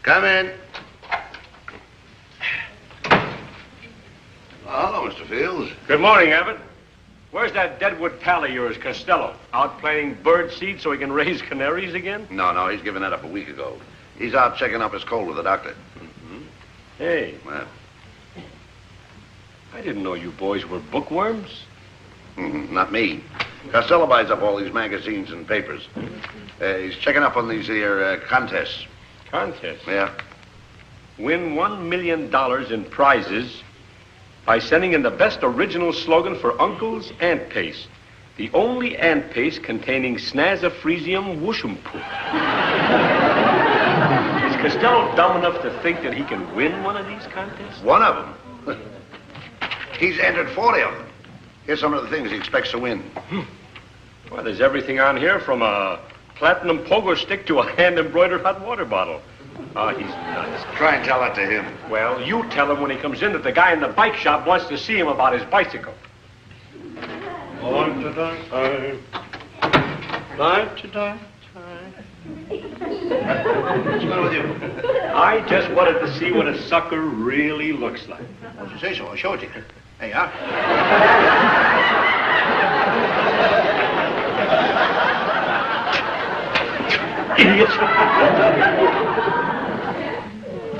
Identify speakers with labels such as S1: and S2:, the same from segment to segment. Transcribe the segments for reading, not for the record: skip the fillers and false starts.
S1: Come in. Oh, hello, Mr. Fields.
S2: Good morning, Abbott. Where's that deadwood pal of yours, Costello? Out playing bird seed so he can raise canaries again?
S1: No, he's given that up a week ago. He's out checking up his cold with the doctor.
S2: Mm-hmm. Hey.
S1: Well.
S2: I didn't know you boys were bookworms.
S1: Not me. Costello buys up all these magazines and papers. He's checking up on these here contests.
S2: Contests?
S1: Yeah.
S2: Win $1 million in prizes by sending in the best original slogan for Uncle's Ant Paste. The only ant paste containing Snazafresium whooshumpoo. Is Costello dumb enough to think that he can win one of these contests?
S1: One of them? He's entered 40 of them. Here's some of the things he expects to win.
S2: Well, there's everything on here from a platinum pogo stick to a hand-embroidered hot water bottle. Oh, he's nuts.
S1: Try and tell that to him.
S2: Well, you tell him when he comes in that the guy in the bike shop wants to see him about his bicycle.
S3: Life to die, life to die.
S1: What's the matter with you?
S2: I just wanted to see what a sucker really looks like.
S1: Why don't you say so? I'll show it to you. Hey, huh?
S2: Idiots.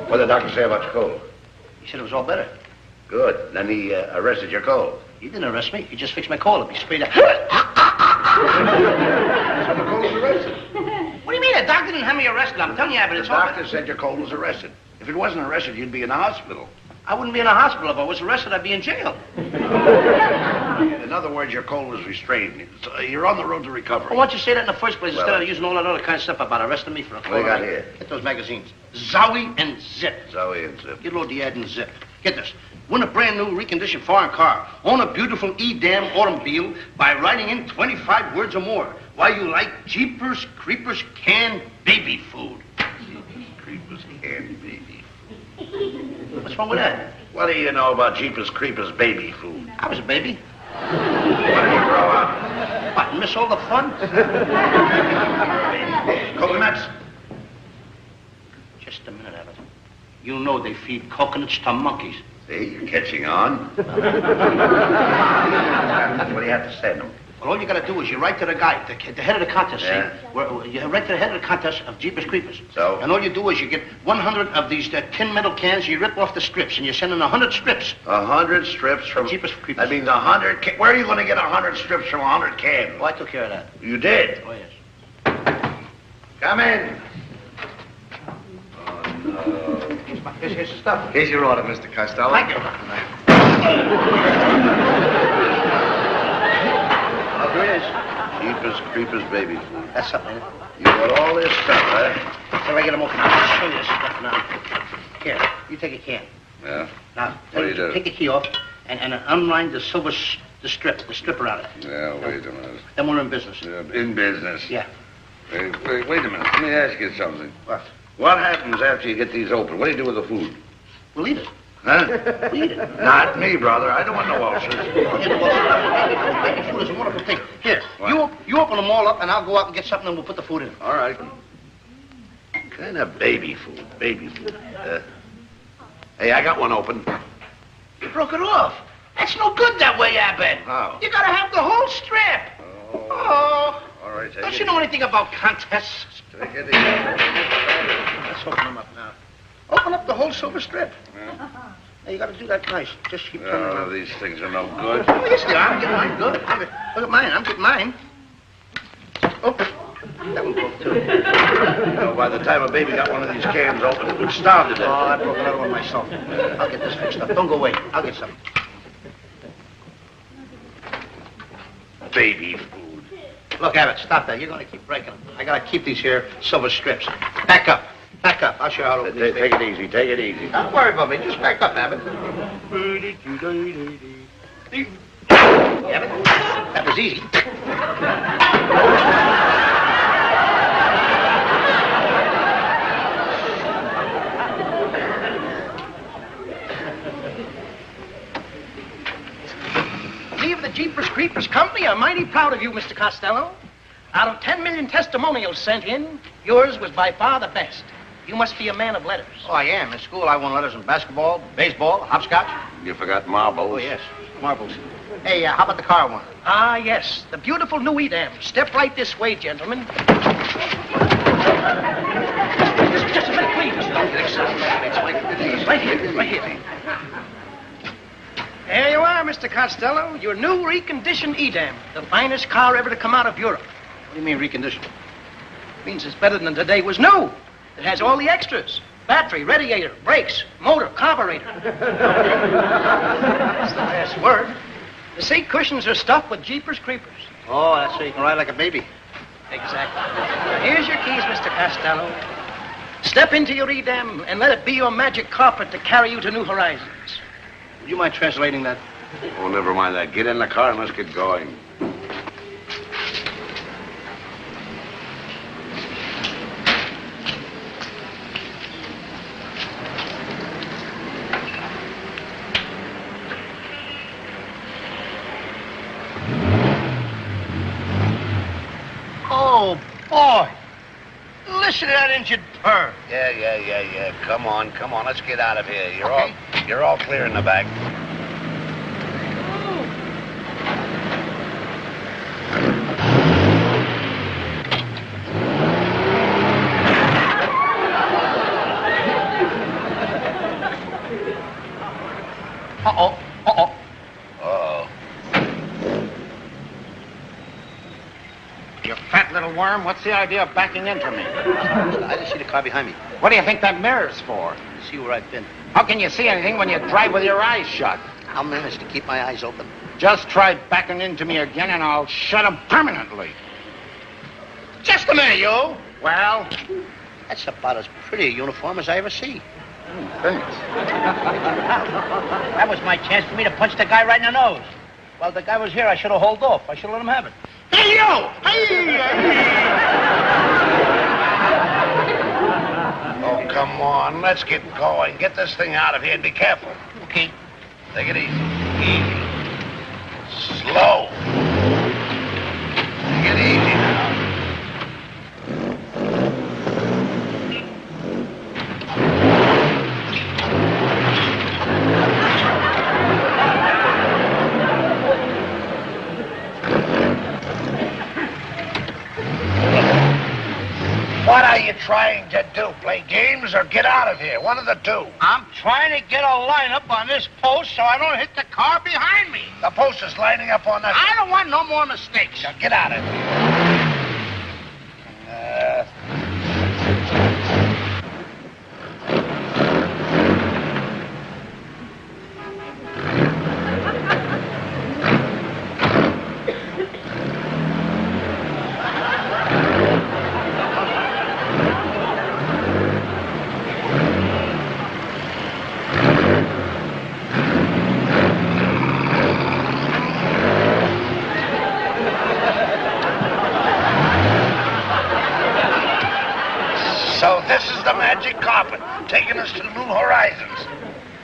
S1: What did the doctor say about your cold?
S4: He said it was all better.
S1: Good. Then he arrested your cold.
S4: He didn't arrest me. He just fixed my cold. It'll be sprayed up.
S1: So the cold was arrested.
S4: What do you mean? The doctor didn't have me arrested. I'm telling you, Abbott,
S1: The
S4: it's all
S1: doctor
S4: better.
S1: said your cold was arrested. If it wasn't arrested, you'd be in the hospital.
S4: I wouldn't be in a hospital. If I was arrested, I'd be in jail.
S1: In other words, your cold was restrained. So you're on the road to recovery.
S4: Well, why don't you say that in the first place
S1: Well,
S4: instead of using all that other kind of stuff about arresting me for a cold?
S1: What do you got here?
S4: Get those magazines. Zowie and Zip.
S1: Zoe and Zip.
S4: Get load the ad and Zip. Get this. Win a brand new reconditioned foreign car. Own a beautiful E-Dam automobile by writing in 25 words or more. Why you like Jeepers Creepers canned baby food.
S1: Jeepers Creepers canned baby food.
S4: What's wrong with that?
S1: What do you know about Jeepers Creepers baby food?
S4: I was a baby.
S1: Why did you grow up?
S4: What, miss all the fun?
S1: Coconuts?
S4: Just a minute, Abbott. You know they feed coconuts to monkeys.
S1: See, you're catching on. What do you have to send them?
S4: Well, all you gotta do is you write to the guy, the head of the contest,
S1: Yeah.
S4: see? You write to the head of the contest of Jeepers Creepers.
S1: So?
S4: And all you do is you get 100 of these tin metal cans, you rip off the strips, and you send in 100 strips.
S1: 100 strips from...
S4: Jeepers Creepers.
S1: That means 100... Where are you going to get 100 strips from 100 cans?
S4: Oh, I took care of that.
S1: You did?
S4: Oh, yes.
S1: Come in. Oh, no.
S4: Here's the stuff.
S3: Here's your order, Mr. Costello.
S4: Thank you. How good is?
S1: Jeepers Creepers baby food.
S4: That's something, ain't it?
S1: You want all this stuff, huh?
S4: So I get them open. I'll show you this stuff now. Here, you take a can.
S1: Yeah?
S4: Now,
S1: What do you do?
S4: take the key off and unwind the silver, the strip around it.
S1: Yeah, wait a minute.
S4: Then we're in business.
S1: In business.
S4: Yeah.
S1: Wait a minute. Let me ask you something.
S4: What?
S1: What happens after you get these open? What do you do with the food?
S4: We'll eat it.
S1: Huh?
S4: We'll eat it.
S1: Not me, brother. I don't want no ulcers.
S4: Baby food is a wonderful thing. Here,
S1: What?
S4: you open them all up, and I'll go out and get something, and we'll put the food in.
S1: All right. Kind of baby food. Baby food. Hey, I got one open.
S4: You broke it off. That's no good that way, Abbott.
S1: How?
S4: You gotta have the whole strip. Oh.
S1: All right. Take
S4: Don't
S1: it
S4: you know anything about contests?
S1: Take it easy.
S4: Let's open them up now. Open up the whole silver strip.
S1: Yeah.
S4: Now, you gotta do that nice. Just keep turning
S1: Oh,
S4: around.
S1: these things are no good.
S4: Oh, yes, they are. I'm getting mine good. Look at mine. I'm getting mine. Oh, that one broke, too.
S1: You know, by the time a baby got one of these cans open, it would starve to
S4: Oh, I
S1: death.
S4: broke another one myself. I'll get this fixed up. Don't go away. I'll get some.
S1: Baby food.
S4: Look, Abbott, stop that. You're going to keep breaking them. I got to keep these here silver strips. Back up. Back up. I'll show you how to open these
S1: Take
S4: things.
S1: it easy. Take it easy.
S4: Don't worry about me. Just back up, Abbott. Abbott, that was easy. We of the Jeepers Creepers Company are mighty proud of you, Mr. Costello. Out of 10 million testimonials sent in, yours was by far the best.
S5: You must be a man of letters.
S4: Oh, I am. In school, I won letters in basketball, baseball, hopscotch.
S1: You forgot marbles.
S4: Oh, yes. Marbles. Hey, how about the car one?
S5: Ah, yes. The beautiful new Edam. Step right this way, gentlemen. Just a minute, please.
S4: Don't get excited.
S5: Right here, right here. There you are, Mr. Costello. Your new reconditioned Edam. The finest car ever to come out of Europe.
S4: What do you mean, reconditioned?
S5: Means it's better than today was new. It has all the extras. Battery, radiator, brakes, motor, carburetor. That's the last word. The seat cushions are stuffed with Jeepers Creepers.
S4: Oh, that's so you can ride like a baby.
S5: Exactly. Now, here's your keys, Mr. Costello. Step into your Edam and let it be your magic carpet to carry you to new horizons.
S4: Would you mind translating that?
S1: Oh, never mind that. Get in the car and let's get going.
S4: Oh, boy. Listen to that engine purr.
S1: Yeah. Come on. Let's get out of here.
S4: Okay.
S1: You're all clear in the back.
S4: Uh-oh.
S1: Uh-oh.
S6: You fat little worm, what's the idea of backing into me?
S4: I didn't see the car behind me.
S6: What do you think that mirror's for?
S4: See where I've been.
S6: How can you see anything when you drive with your eyes shut?
S4: I'll manage to keep my eyes open.
S6: Just try backing into me again and I'll shut them permanently.
S4: Just a minute, you.
S6: Well?
S4: That's about as pretty a uniform as I ever see.
S6: Thanks.
S4: That was my chance for me to punch the guy right in the nose. While the guy was here, I should have held off. I should have let him have it. Hey, you! Hey!
S1: Oh, come on. Let's get going. Get this thing out of here and be careful.
S4: Okay.
S1: Take it easy. Easy. Slow. Take it easy now. What are you trying to do? Play games or get out of here? One of the two.
S4: I'm trying to get a lineup on this post so I don't hit the car behind me.
S1: The post is lining up on that.
S4: I don't want no more mistakes.
S1: Now get out of So this is the magic carpet, taking us to new horizons.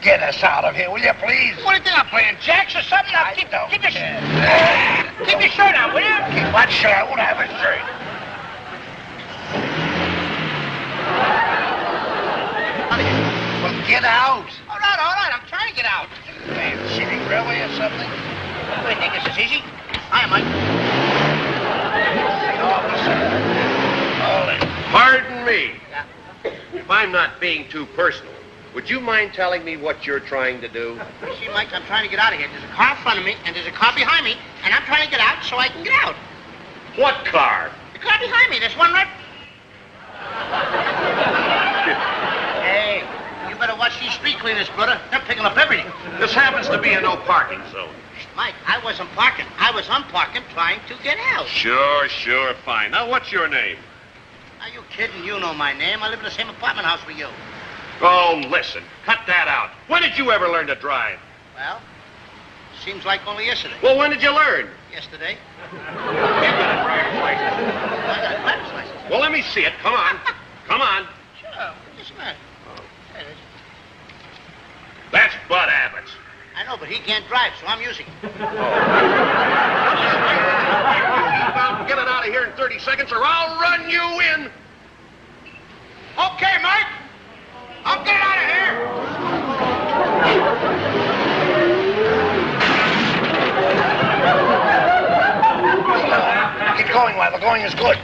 S1: Get us out of here, will you, please?
S4: What do you think I'm playing, jacks or something? Now, keep your shirt on, will you?
S1: Keep my shirt. I won't have a shirt. Well, get out.
S4: All right. I'm trying to get out.
S1: Man, city railway or something?
S4: What do you think? This is easy? Hi, Mike.
S1: The officer. Hold it.
S2: Pardon me. If I'm not being too personal, would you mind telling me what you're trying to do?
S4: You see, Mike, I'm trying to get out of here. There's a car in front of me, and there's a car behind me, and I'm trying to get out so I can get out.
S2: What car?
S4: The car behind me. There's one right... Hey, you better watch these street cleaners, brother. They're picking up everything.
S2: This happens to be a no parking zone.
S4: Mike, I wasn't parking. I was unparking trying to get out.
S2: Sure, fine. Now, what's your name?
S4: Are you kidding? You know my name. I live in the same apartment house with you.
S2: Oh, listen, cut that out. When did you ever learn to drive?
S4: Well, seems like only yesterday.
S2: Well, when did you learn?
S4: Yesterday.
S2: You got a driver's license.
S4: I got a driver's license.
S2: Well, let me see it. Come on. Come on.
S4: Sure. What's the matter? There it is.
S2: That's Bud Abbott's.
S4: I know, but he can't drive, so I'm using it.
S2: Keep out and get it out of here in 30 seconds, or I'll run you in.
S6: Okay, Mike. I'll get out of here.
S1: Keep going while the going is good.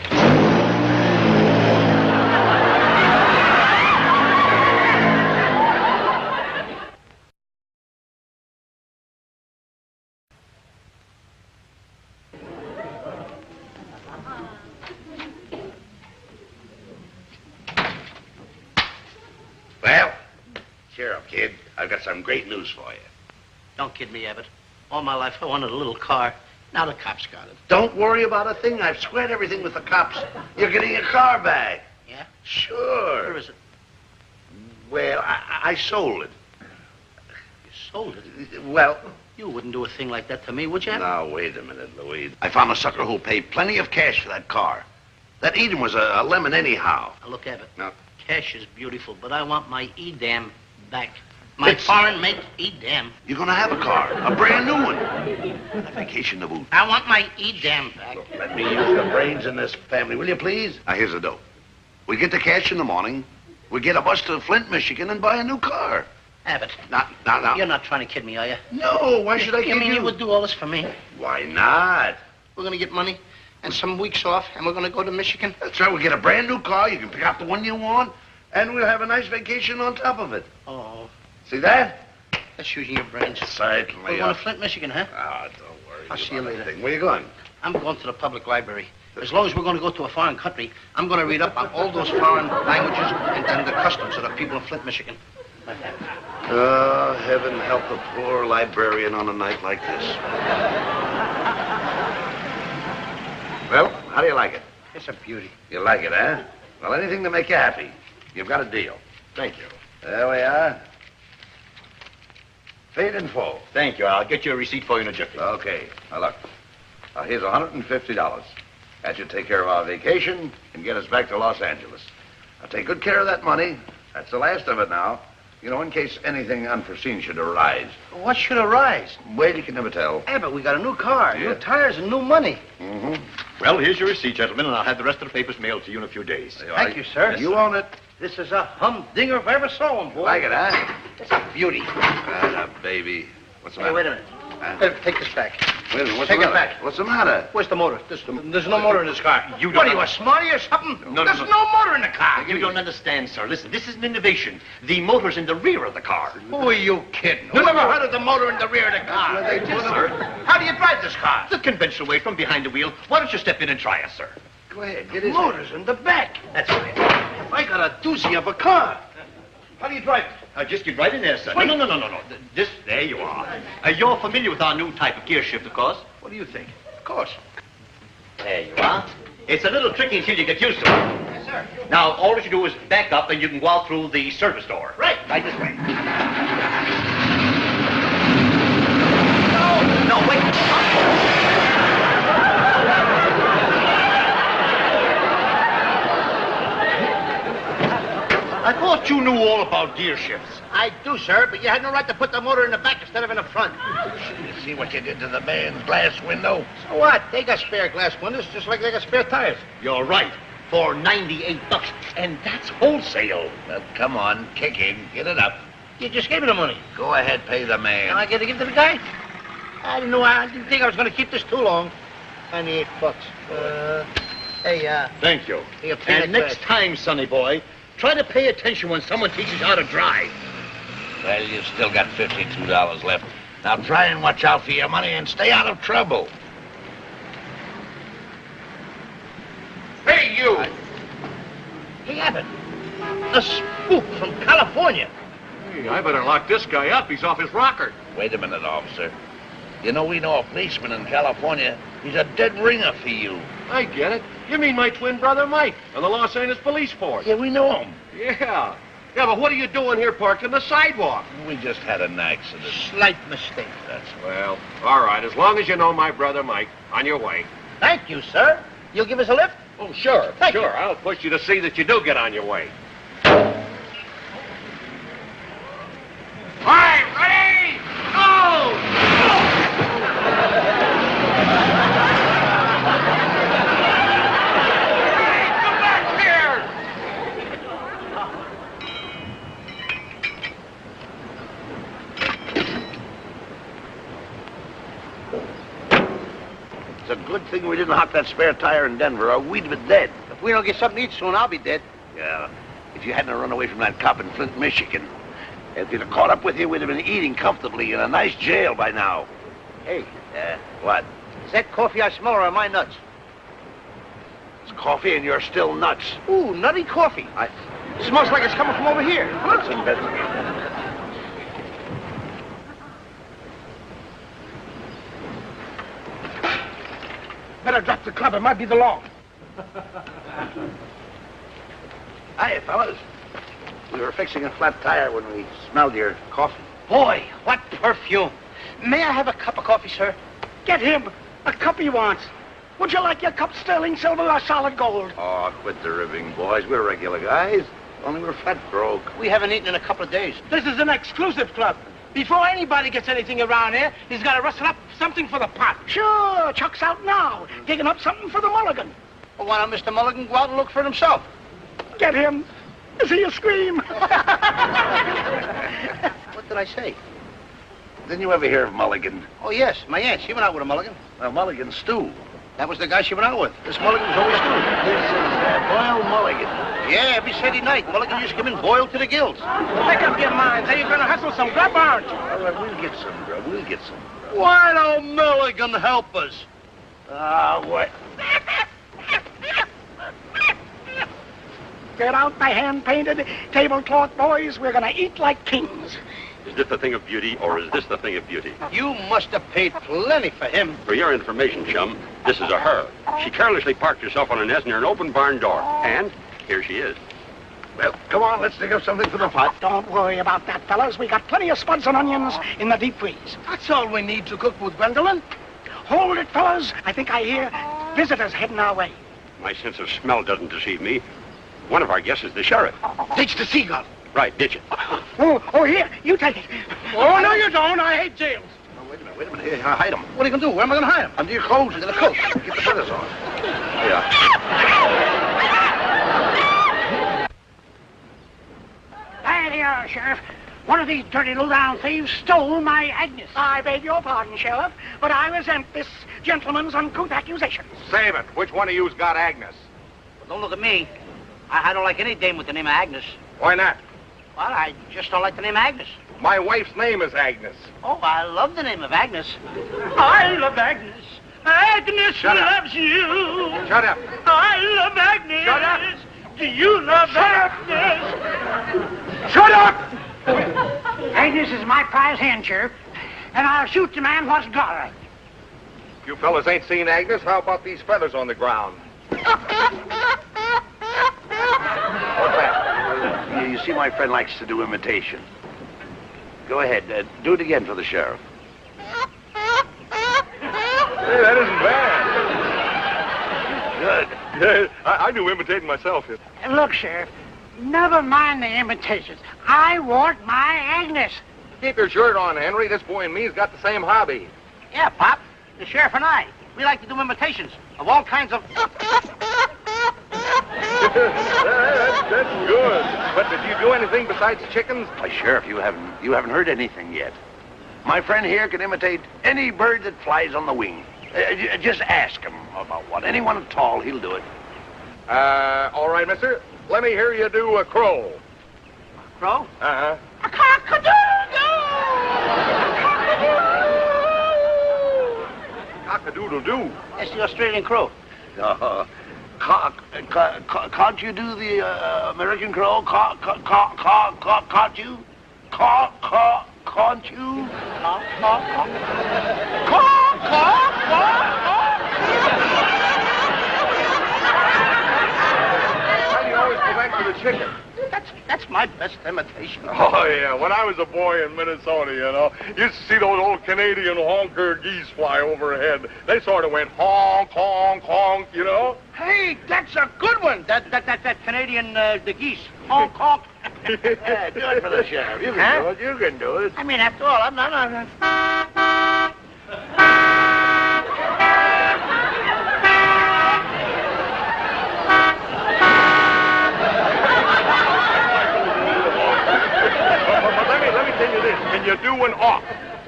S1: Well, cheer up, kid. I've got some great news for you.
S4: Don't kid me, Abbott. All my life I wanted a little car. Now the cops got it.
S1: Don't worry about a thing. I've squared everything with the cops. You're getting your car back.
S4: Yeah?
S1: Sure.
S4: Where is it?
S1: Well, I sold it.
S4: You sold it?
S1: Well,
S4: You wouldn't do a thing like that to me, would you?
S1: now, wait a minute, Louise. I found a sucker who'll pay plenty of cash for that car. That Eden was a lemon anyhow.
S4: Now, look, Abbott.
S1: No.
S4: Cash is beautiful, but I want my E-dam back. My
S1: It's-
S4: foreign make E-dam.
S1: You're gonna have a car, a brand new one. And a vacation to boot.
S4: I want my E-dam back.
S1: Look, let me use the brains in this family, will you please? Now, here's the dope. We get the cash in the morning. We get a bus to Flint, Michigan, and buy a new car.
S4: Abbott,
S1: Now.
S4: you're not trying to kid me, are you?
S1: No, why should I kid
S4: You mean you would do all this for me?
S1: Why not?
S4: We're going to get money and some weeks off, and we're going to go to Michigan?
S1: That's right, we get a brand new car. You can pick out the one you want, and we'll have a nice vacation on top of it.
S4: Oh,
S1: See that?
S4: that's using your brains.
S1: Certainly.
S4: We're going to Flint, Michigan, huh?
S1: Ah, don't worry.
S4: I'll see you
S1: about
S4: later.
S1: anything. Where you going?
S4: I'm going to the public library. As long as we're going to go to a foreign country, I'm going to read up on all those foreign languages and the customs of the people of Flint, Michigan.
S1: Heaven help the poor librarian on a night like this. Well, how do you like it?
S4: It's a beauty.
S1: You like it, eh? Well, anything to make you happy. You've got a deal.
S2: Thank you.
S1: There we are. Paid in full.
S2: Thank you. I'll get you a receipt for you in a jiffy.
S1: Okay. Now, look. Here's $150. That should take care of our vacation and get us back to Los Angeles. I'll take good care of that money. That's the last of it now. You know, in case anything unforeseen should arise.
S5: What should arise?
S1: Well, you can never tell.
S5: Abbott, we got a new car,
S1: Yeah.
S5: new tires, and new money.
S1: Mm-hmm.
S2: Well, here's your receipt, gentlemen, and I'll have the rest of the papers mailed to you in a few days.
S5: Thank you, sir.
S1: You own it.
S5: This is a humdinger if I ever saw one, boy.
S1: Like it, huh?
S5: It's a beauty.
S1: Ah, baby. What's the
S5: Hey,
S1: matter?
S5: wait a minute.
S1: Huh?
S5: Take this back.
S1: Wait a minute. What's
S5: Take
S1: the
S5: it
S1: matter?
S5: back.
S1: What's the matter?
S5: Where's the motor? There's no motor in this car.
S2: You don't
S5: What are you,
S2: know.
S5: a smarty or something?
S2: No,
S5: There's
S2: no.
S5: no motor in the car.
S2: You don't understand, sir. Listen, this is an innovation. The motor's in the rear of the car.
S5: Who are you kidding? Who never heard of the motor in the rear of the car?
S2: Yes, sir.
S5: How do you drive this car?
S2: The conventional way from behind the wheel. Why don't you step in and try us, sir?
S1: Go ahead. Get his
S5: Motor's in the back.
S2: That's right.
S5: I got a doozy of a car. How do you drive it?
S2: Just get right in there, sir. No. There you are. You're familiar with our new type of gear shift, of course. What do you think?
S5: Of course.
S2: There you are. It's a little tricky until you get used to it.
S5: Yes, sir.
S2: Now, all that you do is back up and you can go out through the service door.
S5: Right.
S2: Right this way. No, wait. I thought you knew all about gear shifts.
S5: I do, sir, but you had no right to put the motor in the back instead of in the front.
S1: You see what you did to the man's glass window?
S5: So what? They got spare glass windows just like they got spare tires.
S2: You're right. For $98. And that's wholesale.
S1: Well, come on. Kick in. Get it up.
S5: You just gave me the money.
S1: Go ahead. Pay the man.
S5: Now I got to give it to the guy? I didn't think I was going to keep this too long. $98.
S2: Thank you.
S5: Here, pay
S2: And
S5: it
S2: next
S5: back.
S2: time, sonny boy, try to pay attention when someone teaches you how to drive.
S1: Well, you've still got $52 left. Now try and watch out for your money and stay out of trouble.
S5: Hey, you! Hey, Abbott. A spook from California.
S3: Hey, I better lock this guy up. He's off his rocker.
S1: Wait a minute, officer. You know, we know a policeman in California. He's a dead ringer for you.
S3: I get it. You mean my twin brother, Mike, on the Los Angeles Police Force?
S1: Yeah, we know him.
S3: Yeah. Yeah, but what are you doing here parked on the sidewalk?
S1: We just had an accident.
S5: Slight mistake.
S1: That's
S3: Well, all right, as long as you know my brother, Mike, on your way.
S5: Thank you, sir. You'll give us a lift?
S3: Oh, sure,
S5: Thank
S3: sure.
S5: you.
S3: I'll push you to see that you do get on your way.
S5: All right, ready? Go! Hey, come back here!
S1: Good thing we didn't hawk that spare tire in Denver, or we'd have been dead.
S4: If we don't get something to eat soon, I'll be dead.
S1: Yeah, if you hadn't run away from that cop in Flint, Michigan. If he'd have caught up with you, we'd have been eating comfortably in a nice jail by now.
S4: Hey,
S1: What?
S4: is that coffee I smell or are my nuts?
S1: It's coffee and you're still nuts.
S4: Ooh, nutty coffee. It smells like it's coming from over here.
S1: Let's investigate.
S5: Better drop the club. It might be the law.
S1: Hi, fellas. We were fixing a flat tire when we smelled your coffee.
S4: Boy, what perfume. May I have a cup of coffee, sir?
S5: Get him a cup he wants. Would you like your cup sterling silver or solid gold?
S1: Oh, quit the ribbing, boys. We're regular guys. Only we're flat broke.
S4: We haven't eaten in a couple of days.
S5: This is an exclusive club. Before anybody gets anything around here, he's got to rustle up something for the pot. Sure, Chuck's out now, digging up something for the mulligan.
S4: Well, why don't Mr. Mulligan go out and look for it himself?
S5: Get him. See you scream.
S4: What did I say?
S1: Didn't you ever hear of Mulligan?
S4: Oh, yes, my aunt. She went out with a mulligan.
S1: Mulligan stew.
S4: That was the guy she went out with. This mulligan was always stew.
S1: This is boiled mulligan.
S4: Yeah, every Saturday night, mulligan used to come in boiled to the gills.
S5: Make up your minds. Are you going to hustle some grub, aren't you?
S1: All right, we'll get some, bro. We'll get some.
S4: Why don't Mulligan help us?
S1: What?
S5: Get out the hand-painted tablecloth, boys. We're going to eat like kings.
S7: Is this the thing of beauty, or is this the thing of beauty?
S4: You must have paid plenty for him.
S7: For your information, chum, this is a her. She carelessly parked herself on a nest near an open barn door. And here she is.
S1: Well, come on, let's dig up something for the pot.
S5: Don't worry about that, fellas. We got plenty of spuds and onions in the deep freeze.
S4: That's all we need to cook with Gwendolyn.
S5: Hold it, fellas. I think I hear visitors heading our way.
S7: My sense of smell doesn't deceive me. One of our guests is the sheriff.
S4: Ditch the seagull.
S7: Right, ditch it.
S5: Oh, here, you take it.
S4: Oh, no, you don't. I hate jails.
S1: Oh, wait a minute. Here, hide him.
S4: What are you going to do? Where am I going to hide him?
S1: Under your clothes.
S4: In the coat.
S1: Get the feathers on. Yeah.
S5: There they are, Sheriff. One of these dirty low-down thieves stole my Agnes. I beg your pardon, Sheriff, but I resent this gentleman's uncouth accusations.
S6: Save it. Which one of you's got Agnes?
S4: Well, don't look at me. I don't like any dame with the name of Agnes.
S6: Why not?
S4: Well, I just don't like the name Agnes.
S6: My wife's name is Agnes.
S4: Oh, I love the name of Agnes. I love Agnes. Agnes
S6: Shut up.
S4: loves you.
S6: Shut up.
S4: I love Agnes.
S6: Shut up.
S4: Do you love Agnes?
S6: Shut up!
S5: Agnes is my prize hand, Sheriff, and I'll shoot the man what's got her.
S6: You fellas ain't seen Agnes? How about these feathers on the ground?
S1: What's that? You see, my friend likes to do imitation. Go ahead. Do it again for the sheriff.
S6: Hey, that isn't bad.
S1: Good.
S6: Yeah, I do imitating myself.
S5: And look, Sheriff, never mind the imitations. I want my Agnes.
S6: Keep your shirt on, Henry. This boy and me's got the same hobby.
S4: Yeah, Pop. The sheriff and I. We like to do imitations of all kinds of...
S6: That's good. But did you do anything besides chickens?
S1: Why, Sheriff, you haven't heard anything yet. My friend here can imitate any bird that flies on the wing. Just ask him about one. Anyone at all, he'll do it.
S6: All right, mister. Let me hear you do a crow.
S4: Crow?
S6: Uh-huh.
S5: A cock-a-doodle-doo!
S6: Cock-a-doodle-doo.
S4: That's the Australian crow.
S1: Can't you do the American crow? Can't you? Can't you?
S6: Why do you always go back to the chicken?
S4: That's my best imitation.
S6: Oh, yeah. When I was a boy in Minnesota, used to see those old Canadian honker geese fly overhead. They sort of went honk, honk, honk,
S4: Hey, that's a good one. That Canadian, the geese. Honk, honk.
S1: Yeah, do it for the sheriff. You can do it. You can do it.
S4: I mean, after all, I'm not...
S6: But let me tell you this. Can you do an auk?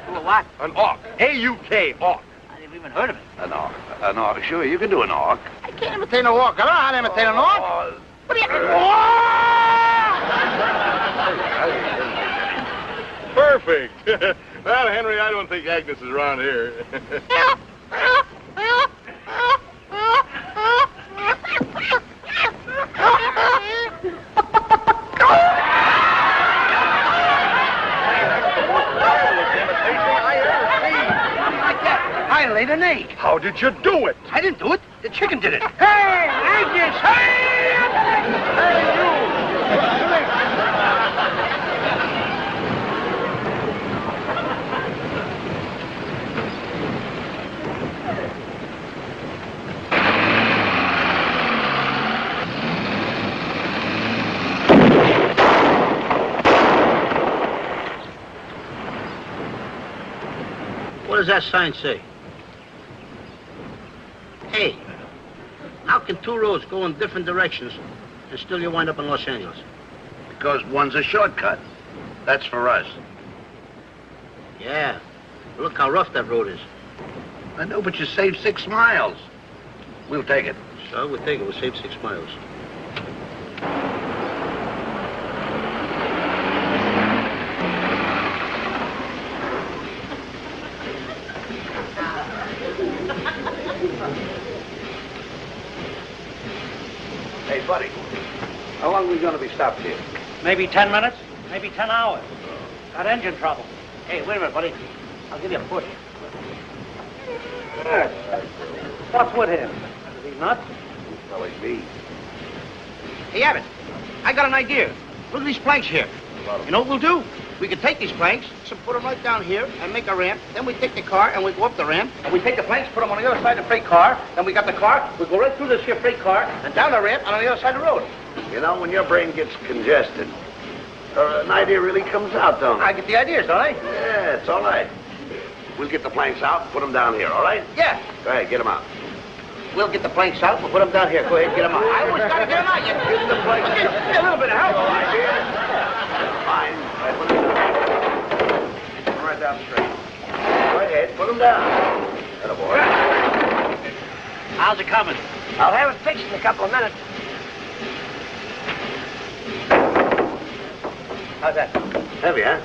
S4: Do a what?
S6: An auk. A-U-K, auk.
S4: I never even heard of it.
S1: An orc. An orc, sure, you can do an orc.
S4: I can't imitate no orc. I don't know how to imitate an orc. What do you...
S6: Perfect. Well, Henry, I don't think Agnes is around here.
S4: I laid an egg.
S6: How did you do it?
S4: I didn't do it. The chicken did it.
S5: Hey, Agnes! Hey!
S6: Hey, you!
S4: What does that sign say? Hey, how can two roads go in different directions and still you wind up in Los Angeles?
S1: Because one's a shortcut. That's for us.
S4: Yeah. Look how rough that road is.
S1: I know, but you saved 6 miles. We'll take it.
S4: So we'll take it. We'll save 6 miles.
S1: Hey, buddy, how long are we going to be stopped here?
S5: Maybe 10 minutes, maybe 10 hours. Got engine trouble.
S4: Hey, wait a minute, buddy. I'll give you a push.
S5: What's with him? Is he nuts?
S1: Well, he's me.
S4: Hey, Abbott, I got an idea. Look at these planks here. You know what we'll do? We can take these planks, so put them right down here, and make a ramp. Then we take the car, and we go up the ramp. And we take the planks, put them on the other side of the freight car. Then we got the car, we go right through this here freight car, and down the ramp, and on the other side of the road.
S1: You know, when your brain gets congested, an idea really comes out, don't it?
S4: I get the ideas, don't I?
S1: Yeah, it's all right. We'll get the planks out and put them down here, all right?
S4: Yeah.
S1: Go ahead, get them out.
S4: We'll get the planks out, we'll put them down here. Go ahead, get them out. I always got to get them out. You
S1: Get the planks.
S4: a little bit of help.
S1: Fine. All right, put them down. Put them right down straight. Go ahead, put them down. Atta boy.
S5: How's it coming?
S4: I'll have it fixed in a couple of minutes. How's that?
S1: Heavy, huh?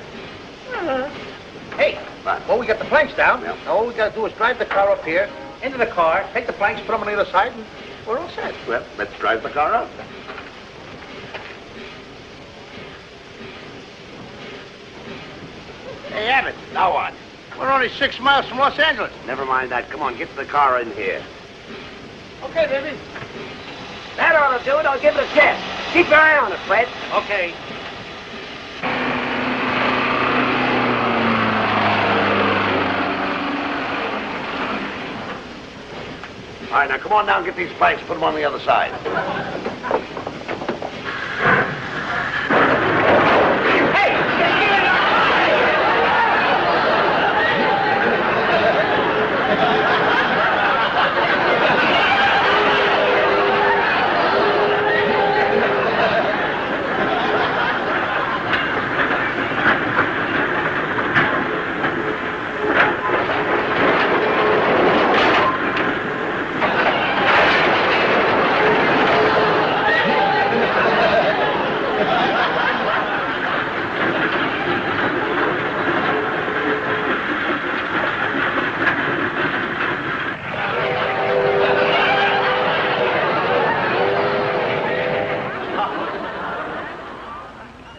S4: Hey,
S1: What?
S4: well, we got the planks down.
S1: Yeah.
S4: Now, all we got to do is drive the car up here, into the car, take the planks, put them on the other side, and we're all set.
S1: Well, let's drive the car up.
S4: Hey, Abbott. Now what? We're only 6 miles from Los Angeles.
S1: Never mind that. Come on, get the car in here.
S4: Okay, baby.
S5: That ought to do it. I'll give it a test. Keep your eye on it, Fred.
S4: Okay.
S1: All right, now come on down, get these planks, put them on the other side.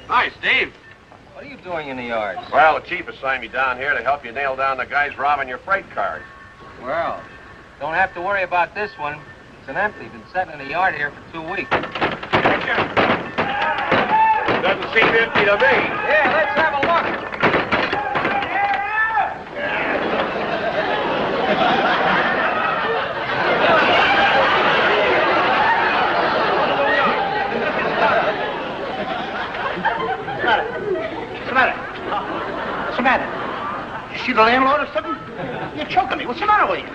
S7: Hi, Steve.
S3: What are you doing in the yard?
S7: Well, the chief assigned me down here to help you nail down the guys robbing your freight cars.
S3: Well, don't have to worry about this one. It's an empty. Been sitting in the yard here for 2 weeks.
S6: Doesn't seem empty to me.
S3: Yeah, let's have a look.
S4: What's the matter? You see the landlord or something? You're choking me. What's the matter with you?